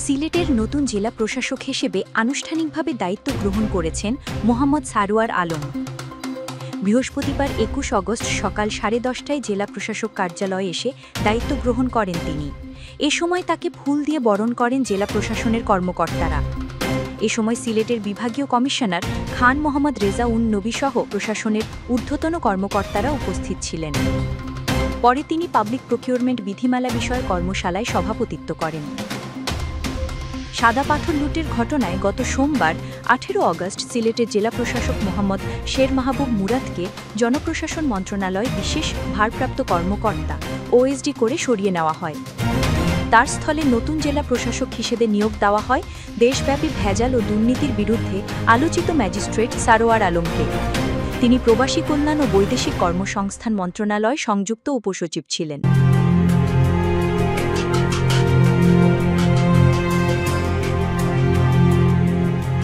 সিলেটের নতুন জেলা প্রশাসক হিসেবে আনুষ্ঠানিকভাবে দায়িত্ব গ্রহণ করেছেন মোহাম্মদ সারোয়ার আলম। বৃহস্পতিবার ২১ অগস্ট সকাল 10:30টায় জেলা প্রশাসক কার্যালয়ে এসে দায়িত্ব গ্রহণ করেন তিনি। এ সময় তাকে ফুল দিয়ে বরণ করেন জেলা প্রশাসনের কর্মকর্তারা। এ সময় সিলেটের বিভাগীয় কমিশনার খান মোহাম্মদ রেজা উন নবী সহ প্রশাসনের ঊর্ধ্বতন কর্মকর্তারা উপস্থিত ছিলেন। পরে তিনি পাবলিক প্রকিউরমেন্ট বিধিমালা বিষয়ে কর্মশালায় সভাপতিত্ব করেন। সাদা পাথর লুটের ঘটনায় গত সোমবার 18 অগস্ট সিলেটের জেলা প্রশাসক মোহাম্মদ শের মাহবুব মুরাদকে জনপ্রশাসন মন্ত্রণালয় বিশেষ ভারপ্রাপ্ত কর্মকর্তা ওএসডি করে সরিয়ে নেওয়া হয়। তার স্থলে নতুন জেলা প্রশাসক হিসেবে নিয়োগ দেওয়া হয় দেশব্যাপী ভেজাল ও দুর্নীতির বিরুদ্ধে আলোচিত ম্যাজিস্ট্রেট সারোয়ার আলমকে। তিনি প্রবাসী কল্যাণ ও বৈদেশিক কর্মসংস্থান মন্ত্রণালয় সংযুক্ত উপসচিব ছিলেন।